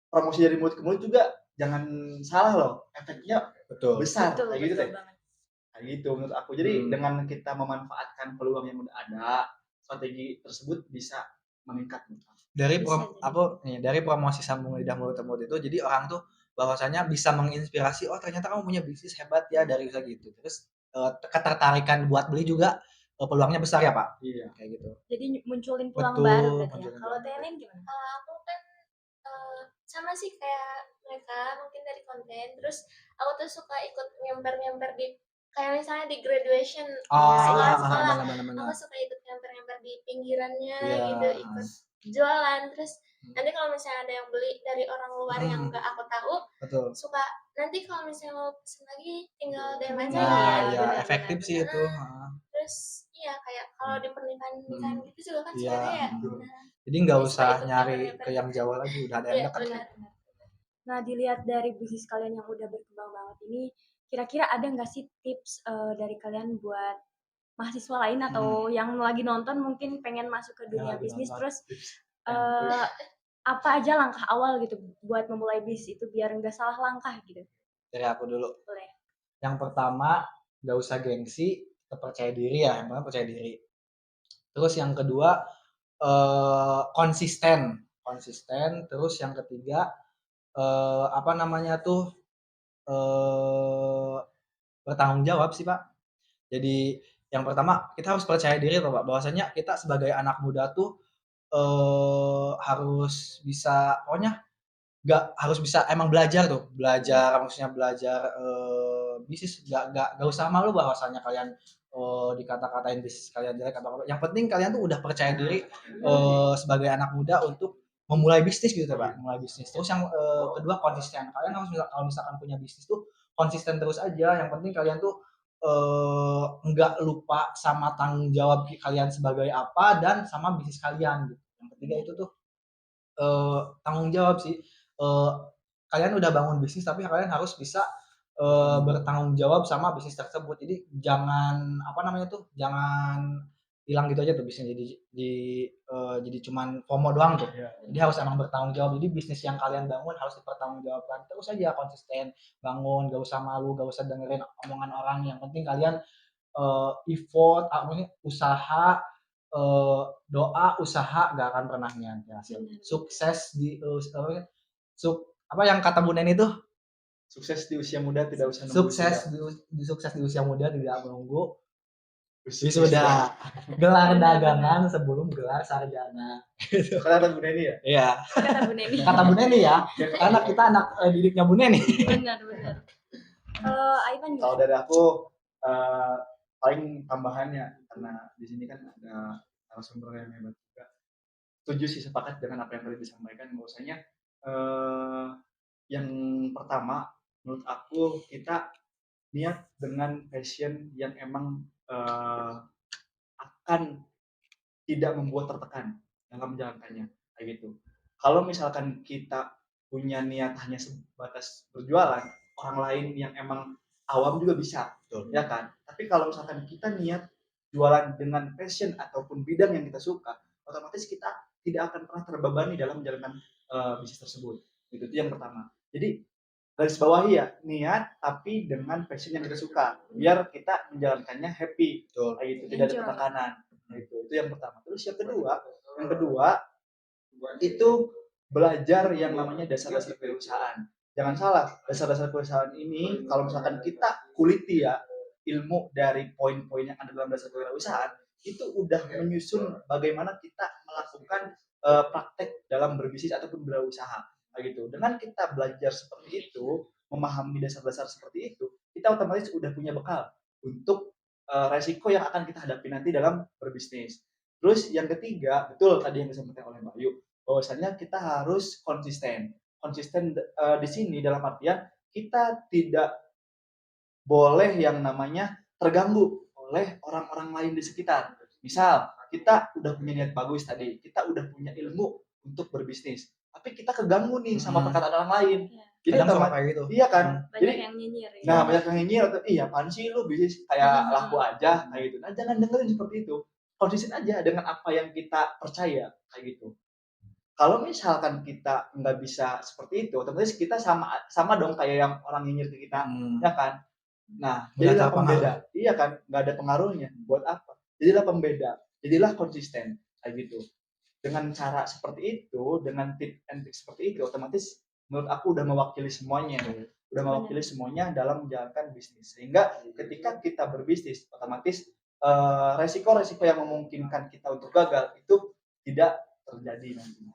promosi dari mulut ke mulut juga jangan salah loh, efeknya besar kayak gitu deh. Kayak gitu menurut aku. Jadi dengan kita memanfaatkan peluang yang udah ada, strategi tersebut bisa meningkat. Dari promosi sambung lidah mulut ke mulut itu, jadi orang tuh bahwasanya bisa menginspirasi, oh ternyata kamu punya bisnis hebat ya dari usaha gitu. Terus ketertarikan buat beli juga peluangnya besar ya Pak. Iya. Kayak gitu. Jadi munculin peluang Betul, baru gitu ya. munculin Kalau peluang Telin gimana? Kalau aku kan sama sih kayak mereka, mungkin dari konten. Terus aku tuh suka ikut nyamper-nyamper di kayak misalnya di graduation sekolah-sekolah. Aku suka ikut nyamper-nyamper di pinggirannya gitu, ikut jualan. Terus nanti kalau misalnya ada yang beli dari orang luar yang nggak aku tahu, suka nanti kalau misalnya mau pesen lagi tinggal DM aja ya efektif sih itu. Terus iya kayak kalau di pernikahan gitu juga kan sebenarnya ya. Jadi nggak usah nyari ke yang jauh lagi, udah ada yang dekat. Nah, dilihat dari bisnis kalian yang udah berkembang banget ini, kira-kira ada nggak sih tips dari kalian buat mahasiswa lain atau yang lagi nonton mungkin pengen masuk ke dunia bisnis, terus eh, apa aja langkah awal gitu buat memulai bisnis itu biar nggak salah langkah gitu. Dari aku dulu. Boleh. Yang pertama, nggak usah gengsi, tetap percaya diri ya, yang pertama percaya diri. Terus yang kedua, konsisten. Konsisten. Terus yang ketiga, apa namanya tuh, eh, bertanggung jawab sih, Pak. Jadi yang pertama kita harus percaya diri loh Pak, bahwasanya kita sebagai anak muda tuh harus bisa, pokoknya nggak harus bisa emang belajar tuh, belajar maksudnya belajar bisnis, nggak usah malu bahwasanya kalian dikata-katain bisnis kalian jelek atau apa. Yang penting kalian tuh udah percaya diri sebagai anak muda untuk memulai bisnis gitu Pak, memulai bisnis. Terus yang kedua konsisten. Kalian harus kalau misalkan punya bisnis tuh konsisten terus aja. Yang penting kalian tuh nggak lupa sama tanggung jawab kalian sebagai apa dan sama bisnis kalian gitu. Yang ketiga itu tuh tanggung jawab sih. Eh, Kalian udah bangun bisnis tapi kalian harus bisa bertanggung jawab sama bisnis tersebut. Jadi jangan apa namanya tuh, jangan hilang gitu aja tuh bisnis jadi cuman FOMO doang tuh. Iya. Jadi harus emang bertanggung jawab. Jadi bisnis yang kalian bangun harus dipertanggungjawabkan. Terus aja konsisten bangun, gak usah malu, gak usah dengerin omongan orang. Yang penting kalian effort, usaha, doa, usaha gak akan pernah nyanyi hasil. Sukses di apa yang kata Bu Neni itu? Sukses di usia muda tidak usah nunggu Sukses wisuda. sukses di usia muda tidak menunggu Wisuda. wisuda. Gelar dagangan sebelum gelar sarjana. Kata Bu Neni ya? Iya, Kata Bu Neni. kata Bu Neni ya. Karena kita anak didiknya Bu Neni. Benar. Aivan Kalau dari aku paling tambahannya, karena di sini kan ada narasumber yang hebat juga. Setuju sih, sepakat dengan apa yang tadi disampaikan, bahwasanya yang pertama menurut aku kita niat dengan passion yang emang akan tidak membuat tertekan dalam menjalankannya, kayak gitu. Kalau misalkan kita punya niat hanya sebatas berjualan, orang lain yang emang awam juga bisa, Betul. ya kan? Tapi kalau misalkan kita niat jualan dengan passion ataupun bidang yang kita suka, otomatis kita tidak akan pernah terbebani dalam menjalankan bisnis tersebut. Itu yang pertama. Jadi garis bawahi ya, niat tapi dengan passion yang kita suka, biar kita menjalankannya happy, Betul. kayak gitu, tidak ada Enjoy. penekanan. Itu yang pertama. Terus yang kedua itu belajar yang namanya dasar-dasar kewirausahaan. Jangan salah, dasar-dasar kewirausahaan ini kalau misalkan kita kuliti ya ilmu dari poin-poin yang ada dalam dasar kewirausahaan, itu udah menyusun bagaimana kita melakukan praktek dalam berbisnis ataupun berwirausaha, gitu. Dengan kita belajar seperti itu, memahami dasar-dasar seperti itu, kita otomatis udah punya bekal untuk resiko yang akan kita hadapi nanti dalam berbisnis. Terus yang ketiga, betul tadi yang disampaikan oleh Mbak Yu, bahwasanya kita harus konsisten. Konsisten di sini dalam artian kita tidak boleh yang namanya terganggu oleh orang-orang lain di sekitar. Misal, kita udah punya niat bagus tadi, kita udah punya ilmu untuk berbisnis, tapi kita keganggu nih sama perkataan orang lain. Jadi Kadang suka kayak gitu. iya kan? Banyak Jadi yang nyinyir ya. nah, banyak yang nyinyir atau iya apaan sih lu bisnis kayak laku aja kayak gitu. Nah, jangan dengerin seperti itu. Konsisten aja dengan apa yang kita percaya kayak gitu. Kalau misalkan kita nggak bisa seperti itu, otomatis kita sama dong kayak yang orang nyinyir ke kita, ya kan? Nah, Nggak jadilah terpengaruh. pembeda. Iya kan? Nggak ada pengaruhnya. Buat apa? Jadilah pembeda. Jadilah konsisten kayak gitu. Dengan cara seperti itu, dengan tip and trick seperti itu, otomatis menurut aku udah mewakili semuanya. Udah mewakili semuanya dalam menjalankan bisnis. Sehingga ketika kita berbisnis, otomatis resiko-resiko yang memungkinkan kita untuk gagal itu tidak terjadi nantinya.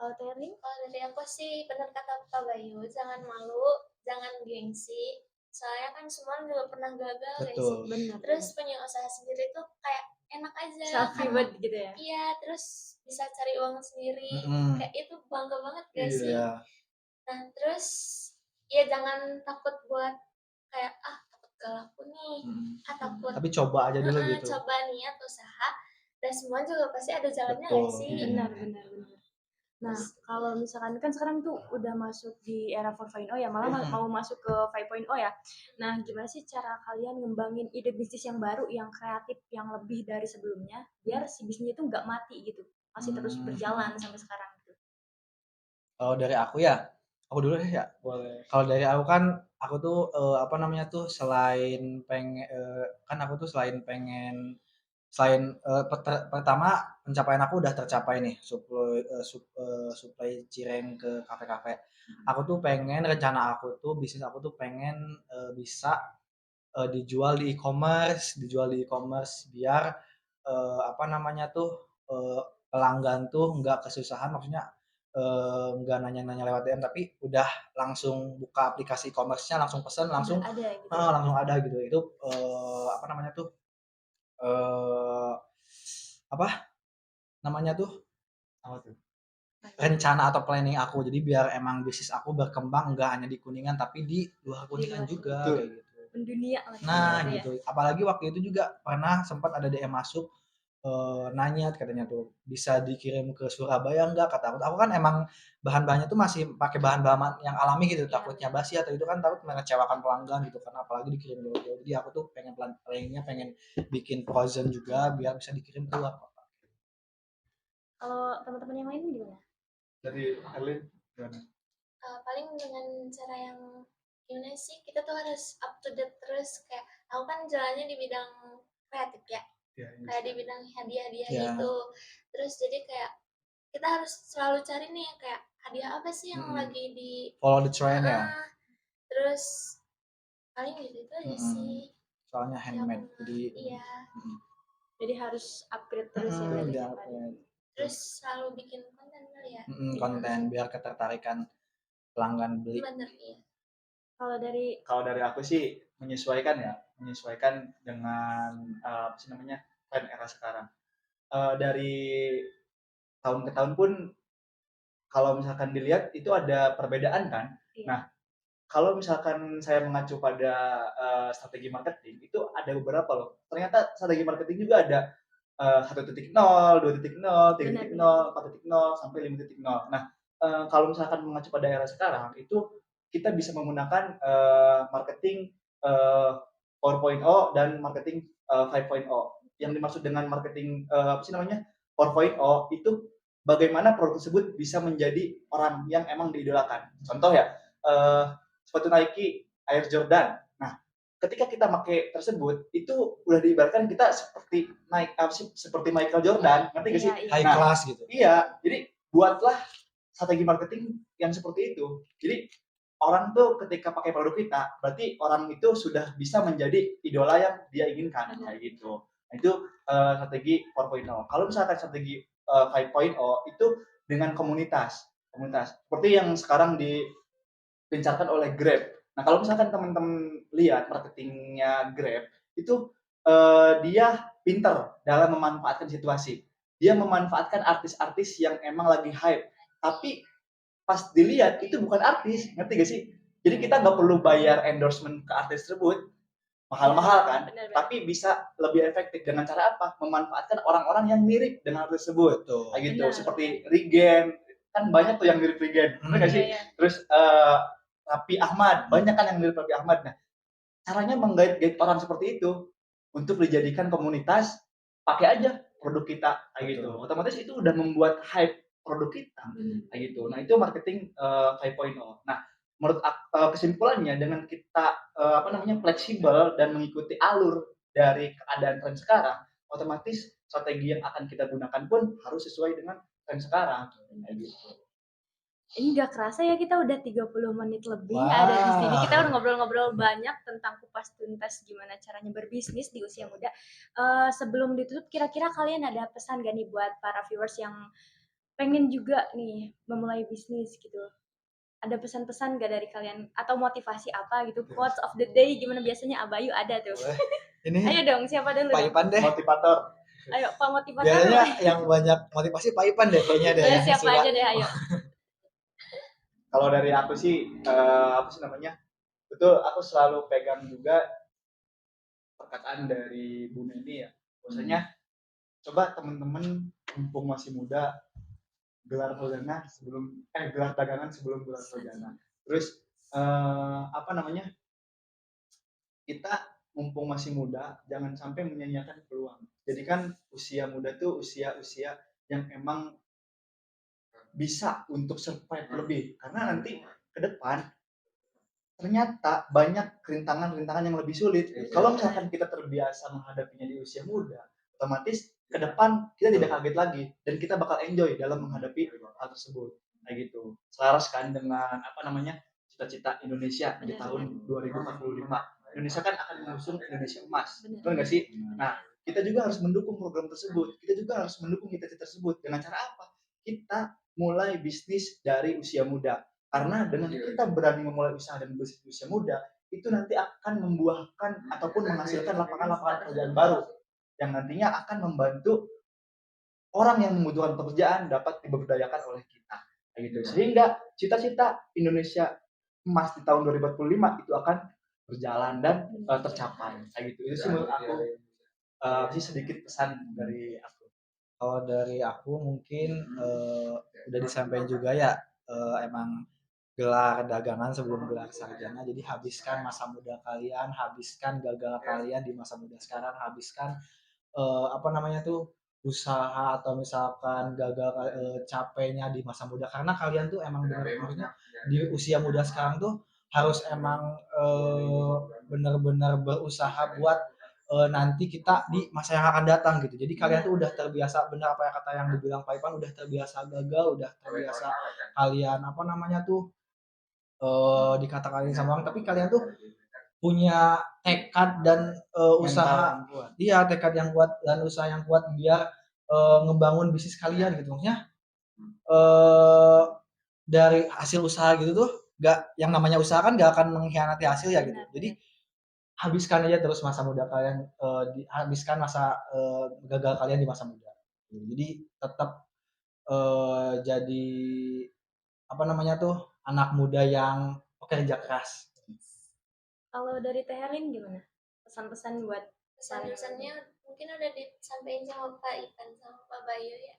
Terling? Kalau dari aku sih benar kata Pak Bayu, jangan malu, jangan gengsi. Soalnya kan semua juga pernah gagal guys. Betul. Benar. Terus punya usaha sendiri tuh kayak enak aja. self reward gitu ya. Iya, terus bisa cari uang sendiri. Kayak itu bangga banget guys sih. Iya. Nah, terus ya jangan takut buat kayak takut gak laku nih. Takut. Tapi coba aja dulu gitu. Coba niat usaha dan semua juga pasti ada jalannya Betul. gak sih? Benar. Nah, kalau misalkan kan sekarang tuh udah masuk di era 4.0 ya, malah mau masuk ke 5.0 ya. Nah, gimana sih cara kalian ngembangin ide bisnis yang baru, yang kreatif, yang lebih dari sebelumnya, biar si bisnisnya itu nggak mati gitu? masih terus berjalan sampai sekarang gitu. Kalau dari aku ya, aku dulu deh ya. Boleh. Kalau dari aku kan, aku tuh apa namanya tuh kan aku tuh selain pertama pencapaian aku udah tercapai nih, suplai cireng ke kafe-kafe. Aku tuh pengen rencana aku tuh bisnis aku tuh pengen bisa dijual di e-commerce biar apa namanya tuh pelanggan tuh nggak kesusahan, maksudnya nggak nanya-nanya lewat DM tapi udah langsung buka aplikasi e-commerce-nya langsung pesen langsung Udah ada gitu. langsung ada gitu. Itu apa namanya tuh apa namanya tuh Apa tuh? rencana atau planning aku. Jadi biar emang bisnis aku berkembang nggak hanya di Kuningan tapi di luar Di Kuningan luar juga Betul. kayak gitu. Mendunia lah Nah gitu ya. gitu. Apalagi waktu itu juga pernah sempat ada DM masuk nanya katanya tuh bisa dikirim ke Surabaya enggak, kata aku kan emang bahan-bahannya tuh masih pakai bahan-bahan yang alami gitu, Iya, takutnya basi atau itu kan takut mengecewakan pelanggan gitu kan, apalagi dikirim jauh-jauh. Jadi aku tuh pengen bikin frozen juga biar bisa dikirim ke luar kota. Kalau teman-teman yang lain gimana? Dari Erlin gimana? Paling dengan cara yang gimana sih, kita tuh harus up to date terus. Kayak aku kan jalannya di bidang kreatif ya, Ya, kayak di bidang hadiah-hadiah Ya. gitu. Terus jadi kayak kita harus selalu cari nih kayak hadiah apa sih yang lagi di Follow the trend ya. terus paling gitu aja sih Soalnya yang handmade jadi iya. Jadi harus upgrade terus ya berarti udah tiap hari. Terus selalu bikin konten kali ya. konten biar ketertarikan pelanggan beli. Bener ya. Kalau dari aku sih menyesuaikan dengan apa sih namanya tren era sekarang. Dari tahun ke tahun pun kalau misalkan dilihat itu ada perbedaan kan. Iya. Nah, kalau misalkan saya mengacu pada strategi marketing itu ada beberapa loh. Ternyata strategi marketing juga ada 1.0, 2.0, 3.0, 4.0 sampai 5.0. Nah, kalau misalkan mengacu pada era sekarang itu kita bisa menggunakan marketing 4.0 dan marketing 5.0. Yang dimaksud dengan marketing apa sih namanya 4.0 itu bagaimana produk tersebut bisa menjadi orang yang emang diidolakan. Contoh ya, sepatu Nike Air Jordan. Nah, ketika kita pakai tersebut itu udah diibaratkan kita seperti seperti Michael Jordan, ngerti gak sih? Iya, iya. High Nah, class gitu. Iya, jadi buatlah strategi marketing yang seperti itu. Jadi orang tuh ketika pakai produk kita, berarti orang itu sudah bisa menjadi idola yang dia inginkan kayak gitu. Nah, itu strategi 4.0. Kalau misalkan strategi 5.0 itu dengan komunitas. Seperti yang sekarang digencarkan oleh Grab. Nah, kalau misalkan teman-teman lihat marketingnya Grab, itu dia pinter dalam memanfaatkan situasi. Dia memanfaatkan artis-artis yang emang lagi hype. Tapi pas dilihat itu bukan artis, ngerti gak sih? Jadi kita nggak perlu bayar endorsement ke artis tersebut, mahal-mahal kan? Benar. Tapi bisa lebih efektif dengan cara apa? Memanfaatkan orang-orang yang mirip dengan artis tersebut. Betul. Kayak gitu, Benar. seperti Regen, kan banyak tuh yang mirip Regen, benar gak sih? Iya. Terus Raffi Ahmad, banyak kan yang mirip Raffi Ahmad. Nah, caranya menggait orang seperti itu untuk dijadikan komunitas, pakai aja produk kita kayak gitu. Otomatis itu udah membuat hype produk kita kayak gitu. Nah, itu marketing 5.0. Nah, menurut kesimpulannya dengan kita apa namanya fleksibel dan mengikuti alur dari keadaan tren sekarang, otomatis strategi yang akan kita gunakan pun harus sesuai dengan tren sekarang kayak gitu. Ini gak kerasa ya kita udah 30 menit lebih Wow. ada di sini. Kita udah ngobrol-ngobrol banyak tentang kupas tuntas gimana caranya berbisnis di usia muda. Sebelum ditutup, kira-kira kalian ada pesan gak nih buat para viewers yang pengen juga nih memulai bisnis gitu? Ada pesan-pesan gak dari kalian? Atau motivasi apa gitu? Quotes of the day gimana biasanya Abayu ada tuh. Ini Ayo dong, siapa dulu? Pak Ipan deh. Motivator. Ayo, Pak Motivator. Biasanya yang banyak motivasi Pak Ipan deh kayaknya deh. Siapa aja deh, ayo. Kalau dari aku sih apa sih namanya? Betul, aku selalu pegang juga perkataan dari Bu Neni ya. Bahwasanya coba teman-teman mumpung masih muda gelar dagangan sebelum gelar sarjana. Terus apa namanya? Kita mumpung masih muda jangan sampai menyanyiakan peluang. Jadi kan usia muda tuh usia yang emang bisa untuk survive lebih, karena nanti ke depan ternyata banyak rintangan-rintangan yang lebih sulit. Kalau misalkan kita terbiasa menghadapinya di usia muda, otomatis ke depan kita tidak kaget lagi dan kita bakal enjoy dalam menghadapi hal tersebut. Kayak gitu. Selaras kan dengan apa namanya? Cita-cita Indonesia di tahun 2045. Indonesia kan akan mengusung Indonesia emas. Betul nggak sih? Nah, kita juga harus mendukung program tersebut. Kita juga harus mendukung cita-cita tersebut. Dengan cara apa? Kita mulai bisnis dari usia muda. Karena dengan kita berani memulai usaha dan bisnis usia muda, itu nanti akan membuahkan ataupun menghasilkan lapangan-lapangan pekerjaan baru yang nantinya akan membantu orang yang membutuhkan pekerjaan dapat diberdayakan oleh kita. Kayak gitu. Sehingga cita-cita Indonesia emas di tahun 2045 itu akan berjalan dan tercapai. Kayak gitu. Itu sih menurut aku sih sedikit pesan dari aku. Kalau dari aku mungkin udah disampaikan juga ya, emang gelar dagangan sebelum gelar sarjana. Jadi habiskan masa muda kalian, habiskan gagal kalian di masa muda sekarang, habiskan apa namanya tuh usaha atau misalkan gagal capeknya di masa muda, karena kalian tuh emang benar maksudnya di usia muda sekarang tuh harus emang benar-benar berusaha buat nanti kita di masa yang akan datang gitu. Jadi kalian tuh udah terbiasa, benar apa yang kata yang dibilang Pak Ipan, udah terbiasa gagal, udah terbiasa kalian apa namanya tuh dikatakan sama orang, tapi kalian tuh punya tekad dan usaha, iya tekad yang kuat dan usaha yang kuat biar ngebangun bisnis kalian gitu. Maksudnya dari hasil usaha gitu tuh gak, yang namanya usaha kan gak akan mengkhianati hasil ya gitu. Jadi habiskan aja terus masa muda kalian, habiskan masa gagal kalian di masa muda. Jadi tetap jadi apa namanya tuh anak muda yang pekerja keras. Kalau dari Teh Helin gimana? Pesan-pesan buat Pesan-pesannya mungkin udah disampaikan sama Pak Ipan sama Pak Bayu ya.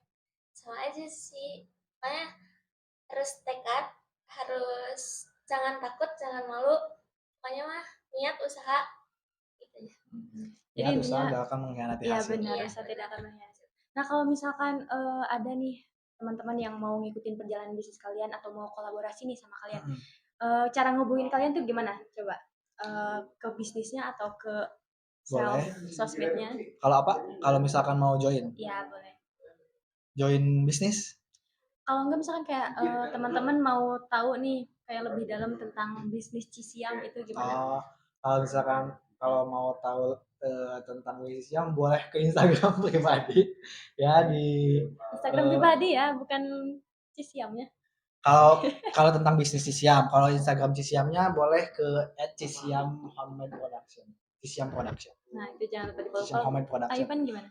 Sama aja sih. Makanya harus tekad, harus jangan takut, jangan malu. Pokoknya mah niat usaha gitu ya. Jadi Ya, usaha intinya gak akan mengkhianati ya hasil. benar, usaha tidak akan mengkhianati. Nah, kalau misalkan ada nih teman-teman yang mau ngikutin perjalanan bisnis kalian atau mau kolaborasi nih sama kalian, cara ngehubungin kalian tuh gimana? Coba ke bisnisnya atau ke Boleh. sosmednya? Kalau apa? Kalau misalkan mau join Ya boleh. bisnis? Kalau enggak misalkan kayak teman-teman mau tahu nih kayak lebih dalam tentang bisnis Cisiam itu gimana? Kalau misalkan kalau mau tahu tentang bisnis yang boleh ke Instagram pribadi ya di Instagram pribadi ya, bukan Cisiamnya. kalau tentang bisnis Cisiam, kalau Instagram Cisiamnya boleh ke @cisiam_homemade_production. Cisiam Production. Nah, itu jangan lupa di-follow. Cisiam Homemade Production. Ivan gimana?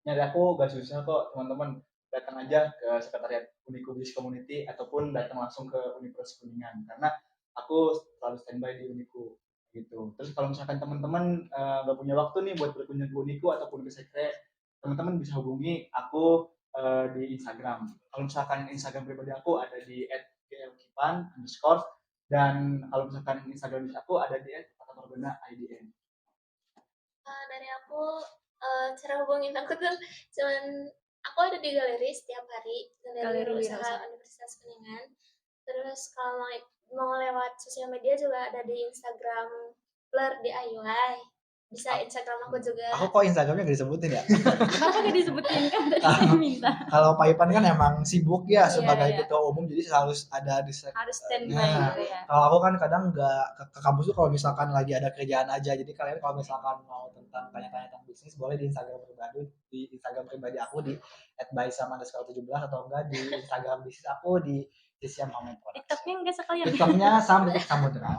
Nyari aku gak susah kok teman-teman, datang aja ke sekretariat Uniku Business Community ataupun datang langsung ke Universitas Kuningan, karena aku selalu standby di Uniku gitu. Terus kalau misalkan teman-teman nggak punya waktu nih buat berkunjung ke Uniku ataupun ke sekre, teman-teman bisa hubungi aku di Instagram. Kalau misalkan Instagram pribadi aku ada di @glkipan_, dan kalau misalkan Instagram aku ada di @patamorbena_idn. Dari aku cara hubungin aku tuh cuman aku ada di galeri setiap hari, galeri usaha Universitas Kuningan. Terus kalau mau lewat sosial media juga ada di Instagram Blur DIY. Bisa Instagram aku juga. Aku kok Instagramnya gak disebutin ya? Kenapa gak disebutin kan tadi saya minta? Kalau Pak Ipan kan emang sibuk ya sebagai ketua umum, jadi harus ada di harus standby gitu ya. Kalau aku kan kadang nggak ke kampus tuh kalau misalkan lagi ada kerjaan aja. Jadi kalian kalau misalkan mau tentang tanya-tanya tentang bisnis boleh di Instagram pribadi aku di @baisam_17 atau enggak di Instagram bisnis aku di Cisiam Homemade Production. TikToknya enggak sekalian. TikToknya sama detik samudera.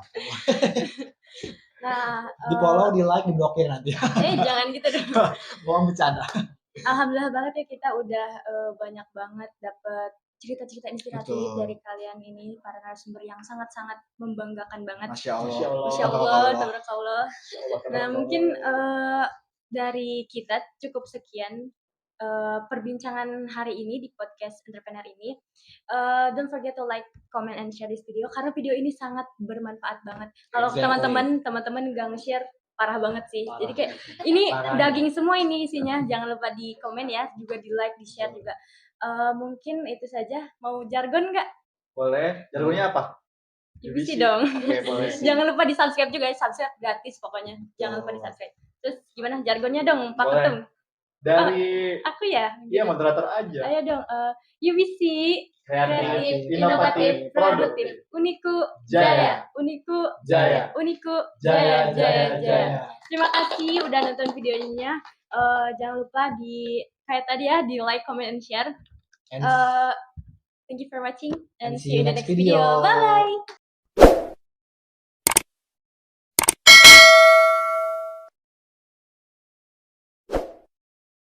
Nah, di follow, di like, di blokir nanti. Jangan gitu dong. Bohong bercanda. Alhamdulillah banget ya kita udah banyak banget dapat cerita-cerita inspiratif dari kalian ini, para narasumber yang sangat-sangat membanggakan banget. Masya Allah. Masya Allah, tabarakallah. Nah, mungkin dari kita cukup sekian perbincangan hari ini di podcast entrepreneur ini. Don't forget to like, comment, and share this video karena video ini sangat bermanfaat banget. Kalau teman-teman nggak nge-share parah banget sih. Jadi kayak ini daging semua ini isinya. Jangan lupa di komen ya, juga di like, di share juga. Mungkin itu saja. Mau jargon nggak? Boleh. Jargonnya apa? UBC dong. Oke, boleh. Jangan lupa di subscribe juga ya, subscribe gratis pokoknya. Jangan lupa di subscribe. Terus gimana jargonnya dong, Pak Boleh. Ketum? Dari Aku ya. iya moderator aja. Ayo dong. UBC Kreatif, inovatif, produktif. Uniku Jaya. Uniku Jaya. Uniku Jaya, jaya, jaya. Terima kasih udah nonton videonya. Jangan lupa di kayak tadi ya, di like, comment, and share. And Thank you for watching and And see you in the next video. Bye bye.